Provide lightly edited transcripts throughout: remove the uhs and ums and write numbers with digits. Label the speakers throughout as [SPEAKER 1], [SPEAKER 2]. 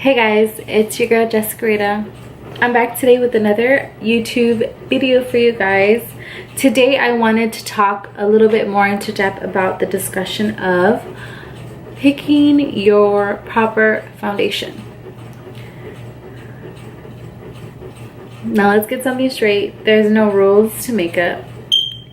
[SPEAKER 1] Hey guys, it's your girl Jessica Rita. I'm back today with another YouTube video for you guys. Today I wanted to talk a little bit more into depth about the discussion of picking your proper foundation. Now let's get something straight. There's no rules to makeup.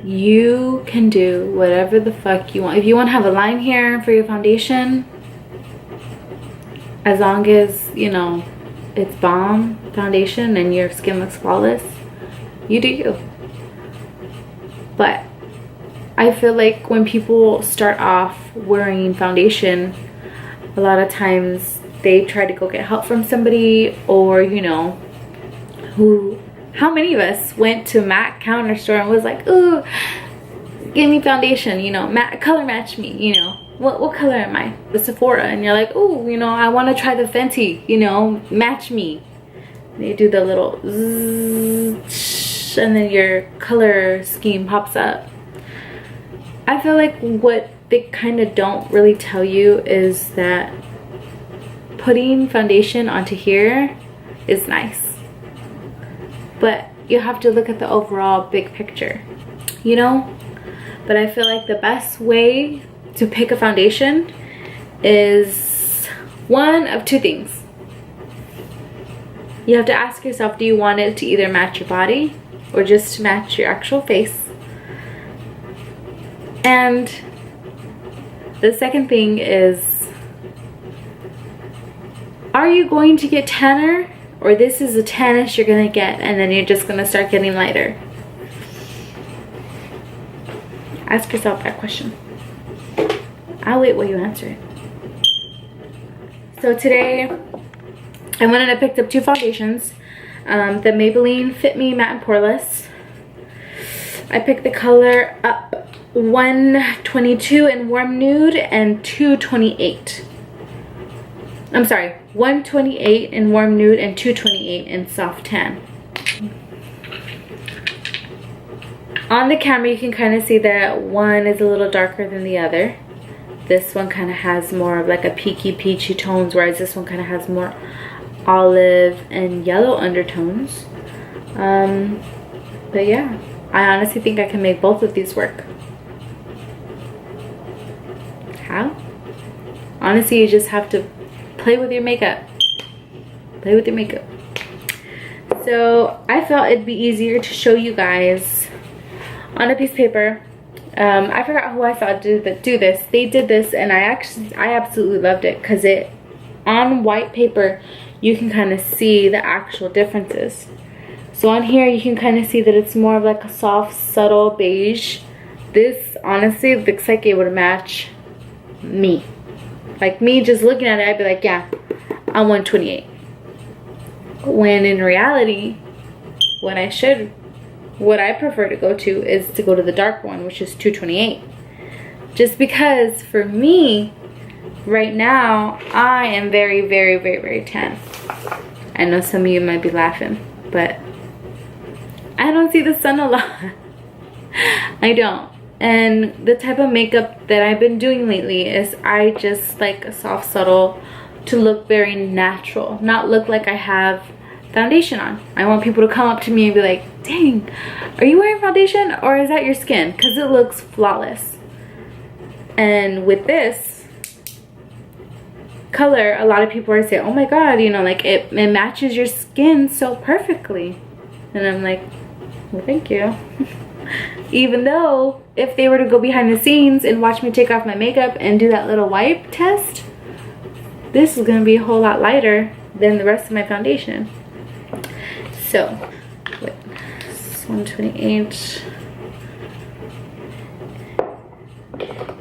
[SPEAKER 1] You can do whatever the fuck you want. If you want to have a line here for your foundation, as long as, you know, it's bomb foundation and your skin looks flawless, you do you. But I feel like when people start off wearing foundation, a lot of times they try to go get help from somebody, or, you know, how many of us went to MAC counter store and was like, ooh, give me foundation, you know, color match me, you know. What color am I? The Sephora, and you're like, oh, you know, I want to try the Fenty, you know, match me. They do the little zzz, and then your color scheme pops up. I feel like what they kind of don't really tell you is that putting foundation onto here is nice, but you have to look at the overall big picture, you know. But I feel like the best way to pick a foundation is one of two things. You have to ask yourself, do you want it to either match your body or just to match your actual face? And the second thing is, are you going to get tanner, or this is the tannest you're gonna get and then you're just gonna start getting lighter? Ask yourself that question. I'll wait while you answer it. So today I went and I picked up two foundations. The Maybelline Fit Me Matte and Poreless. I picked the color up 122 in warm nude and 228. I'm sorry, 128 in warm nude and 228 in soft tan. On the camera you can kind of see that one is a little darker than the other. This one kind of has more of like a peachy tones, whereas this one kind of has more olive and yellow undertones. But yeah, I honestly think I can make both of these work. How? Honestly, you just have to play with your makeup. Play with your makeup. So I felt it'd be easier to show you guys on a piece of paper. I forgot who I saw do this. They did this, and I absolutely loved it, because it, on white paper, you can kind of see the actual differences. So on here you can kind of see that it's more of like a soft, subtle beige. This honestly looks like it would match me. Like me just looking at it, I'd be like, yeah, I'm 128. When in reality, what I prefer to go to is to go to the dark one, which is 228. Just because for me, right now, I am very tan. I know some of you might be laughing, but I don't see the sun a lot. I don't. And the type of makeup that I've been doing lately is I just like a soft, subtle, to look very natural, not look like I have foundation on. I want people to come up to me and be like, dang, are you wearing foundation, or is that your skin? Because it looks flawless. And with this color, a lot of people are saying, oh my god, you know, like it matches your skin so perfectly. And I'm like, well, thank you. Even though if they were to go behind the scenes and watch me take off my makeup and do that little wipe test, this is going to be a whole lot lighter than the rest of my foundation. So, wait, 128.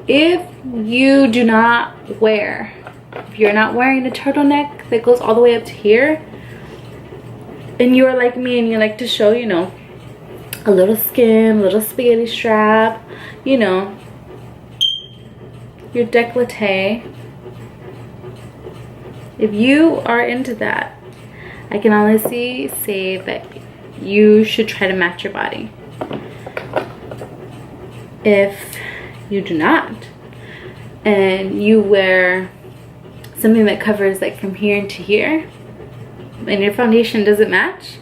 [SPEAKER 1] If you do not wear, if you're not wearing a turtleneck that goes all the way up to here, and you're like me and you like to show, you know, a little skin, a little spaghetti strap, you know, your décolleté, if you are into that, I can honestly say that you should try to match your body. If you do not, and you wear something that covers like from here to here, and your foundation doesn't match,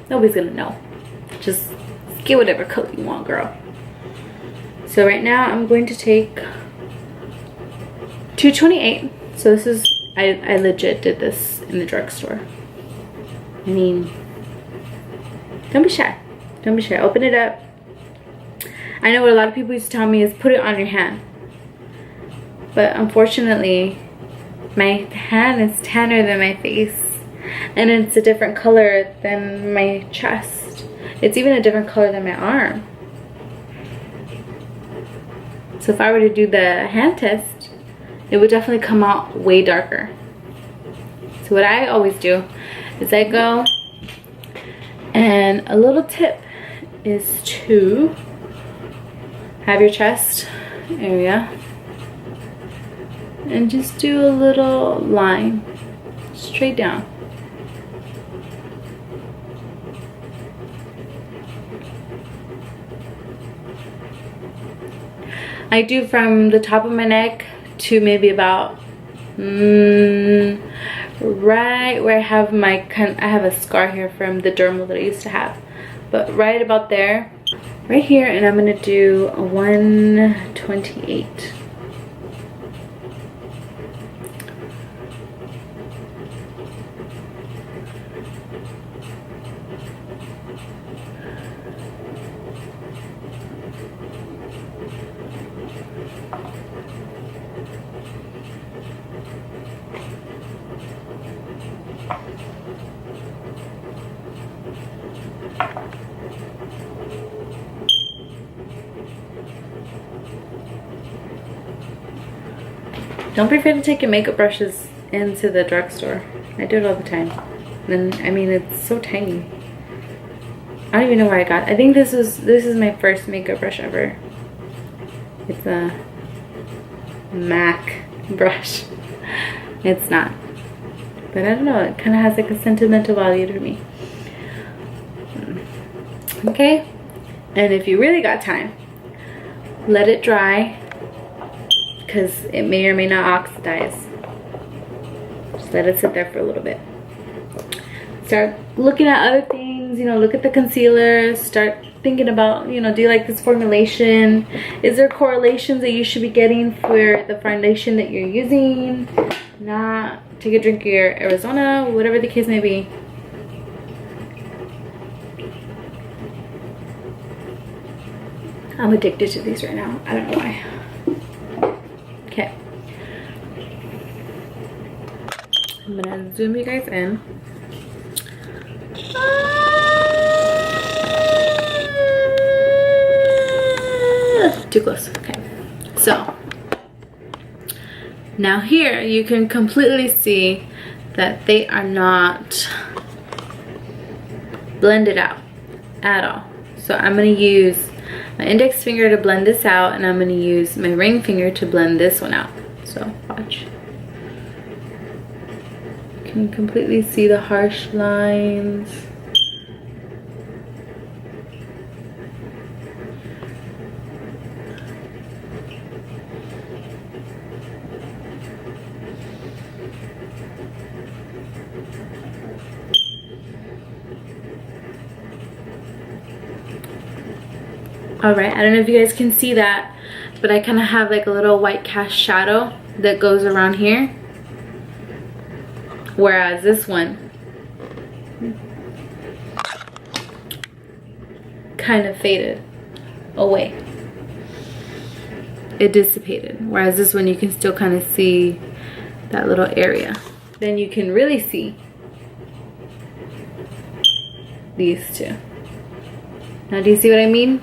[SPEAKER 1] nobody's gonna know. Just get whatever color you want, girl. So right now I'm going to take 228. So this is, I legit did this in the drugstore. I mean, don't be shy. Don't be shy. Open it up. I know what a lot of people used to tell me is put it on your hand. But unfortunately, my hand is tanner than my face. And it's a different color than my chest. It's even a different color than my arm. So if I were to do the hand test, it would definitely come out way darker. So what I always do is I go, and a little tip is to have your chest area and just do a little line straight down. I do from the top of my neck to maybe about right where I have my, I have a scar here from the dermal that I used to have, but right about there, right here, and I'm gonna do a 128. Don't be afraid to take your makeup brushes into the drugstore. I do it all the time. And I mean, it's so tiny. I don't even know where I got it. I think this is my first makeup brush ever. It's a MAC brush. It's not. But I don't know, it kind of has like a sentimental value to me. Okay? And if you really got time, let it dry, because it may or may not oxidize. Just let it sit there for a little bit. Start looking at other things, you know, look at the concealer, start thinking about, you know, do you like this formulation? Is there correlations that you should be getting for the foundation that you're using? Not. Take a drink of your Arizona, whatever the case may be. I'm addicted to these right now. I don't know why. Okay. I'm gonna zoom you guys in. Too close. Okay. So now here you can completely see that they are not blended out at all. So I'm gonna use my index finger to blend this out, and I'm gonna use my ring finger to blend this one out. So watch. You can completely see the harsh lines. Alright, I don't know if you guys can see that, but I kind of have like a little white cast shadow that goes around here. Whereas this one kind of faded away. It dissipated. Whereas this one you can still kind of see that little area. Then you can really see these two. Now do you see what I mean?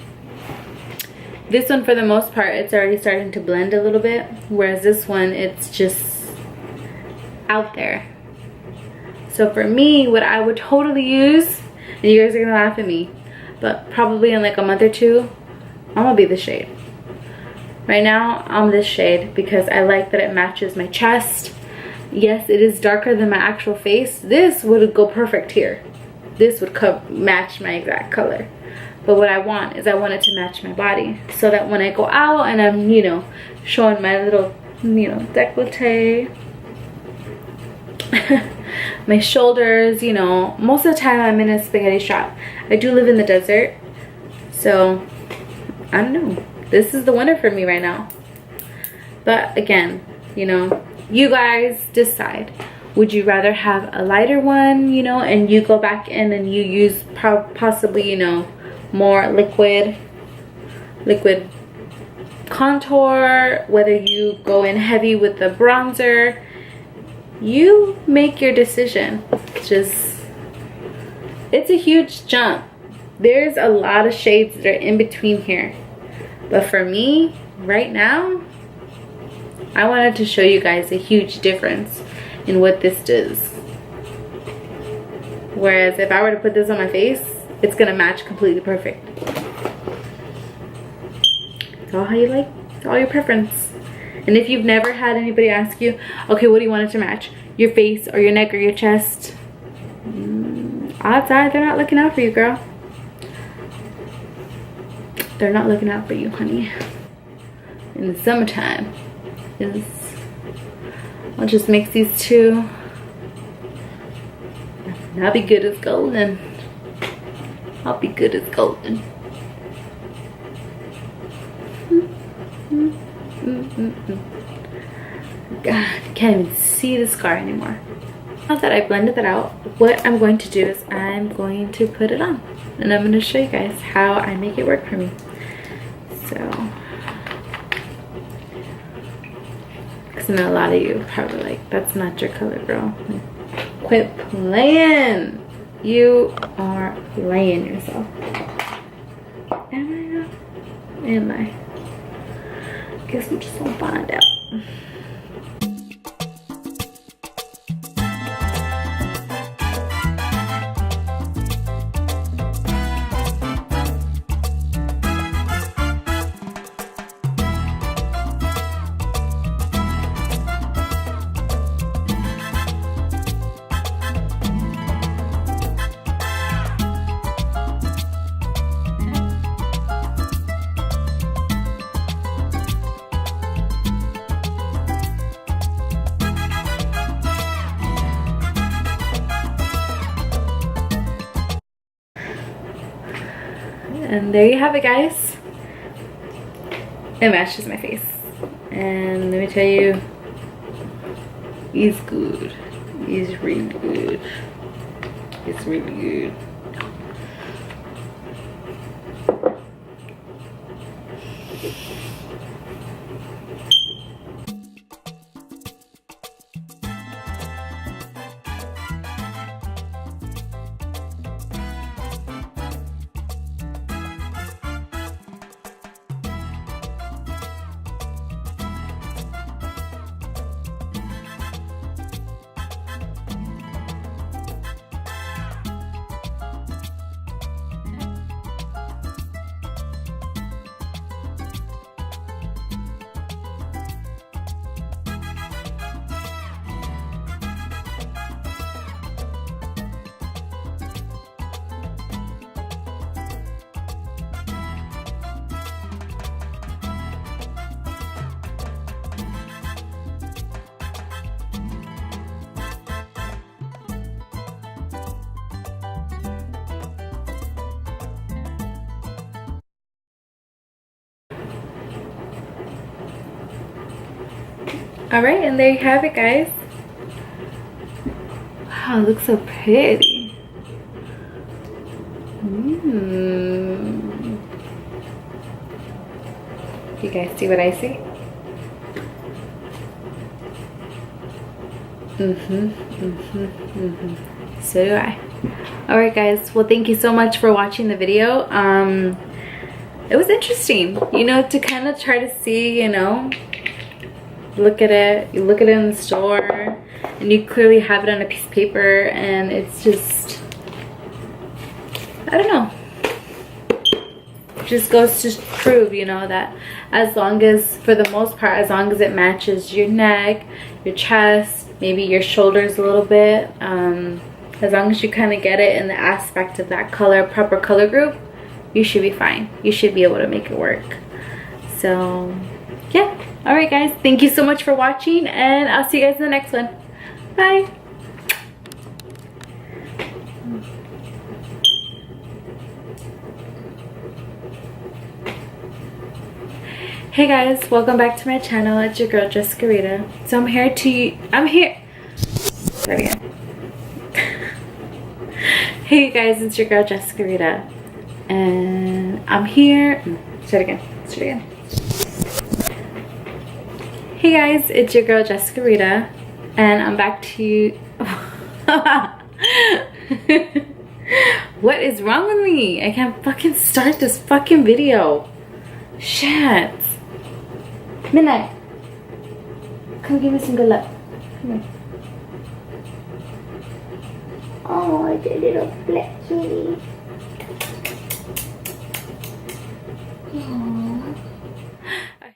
[SPEAKER 1] This one, for the most part, it's already starting to blend a little bit, whereas this one, it's just out there. So for me, what I would totally use, and you guys are gonna laugh at me, but probably in like a month or two, I'm gonna be this shade. Right now, I'm this shade because I like that it matches my chest. Yes, it is darker than my actual face. This would go perfect here. This would match my exact color. But what I want is I want it to match my body, so that when I go out and I'm, you know, showing my little, you know, décolleté, my shoulders, you know. Most of the time I'm in a spaghetti strap. I do live in the desert, so I don't know. This is the winner for me right now. But again, you know, you guys decide. Would you rather have a lighter one, you know, and you go back in and you use possibly, you know, more liquid contour, whether you go in heavy with the bronzer? You make your decision. It's a huge jump. There's a lot of shades that are in between here, but for me right now, I wanted to show you guys a huge difference in what this does. Whereas if I were to put this on my face, it's gonna match completely perfect. It's all how you like. It's all your preference. And if you've never had anybody ask you, okay, what do you want it to match? Your face or your neck or your chest? Odds are they're not looking out for you, girl. They're not looking out for you, honey. In the summertime, I'll just mix these two. And I'll be good as golden. I'll be good as golden. God, I can't even see the scar anymore. Now that I blended that out, what I'm going to do is I'm going to put it on. And I'm going to show you guys how I make it work for me. So, because I know a lot of you are probably like, that's not your color, girl. Like, quit playing. You are playing yourself. Am I? Am I? Guess I'm just gonna find out. And there you have it, guys. It matches my face. And let me tell you, he's good. He's really good. It's really good. Alright, and there you have it, guys. Wow, it looks so pretty. You guys see what I see? So do I. Alright, guys, well, thank you so much for watching the video. It was interesting, you know, to kind of try to see, you know, look at it, you look at it in the store and you clearly have it on a piece of paper, and it's just, I don't know, it just goes to prove, you know, that as long as, for the most part, as long as it matches your neck, your chest, maybe your shoulders a little bit, as long as you kind of get it in the aspect of that color, proper color group, you should be fine. You should be able to make it work. So yeah. Alright, guys, thank you so much for watching, and I'll see you guys in the next one. Bye. Hey guys, welcome back to my channel. It's your girl Jessica Rita. So I'm here. Start again. Hey guys, it's your girl Jessica Rita, and I'm here. Start again. Hey guys, it's your girl Jessica Rita, and I'm back to you. What is wrong with me? I can't fucking start this fucking video. Shit. Midnight. Come give me some good luck. Come here. Oh, the little black kitty. Oh.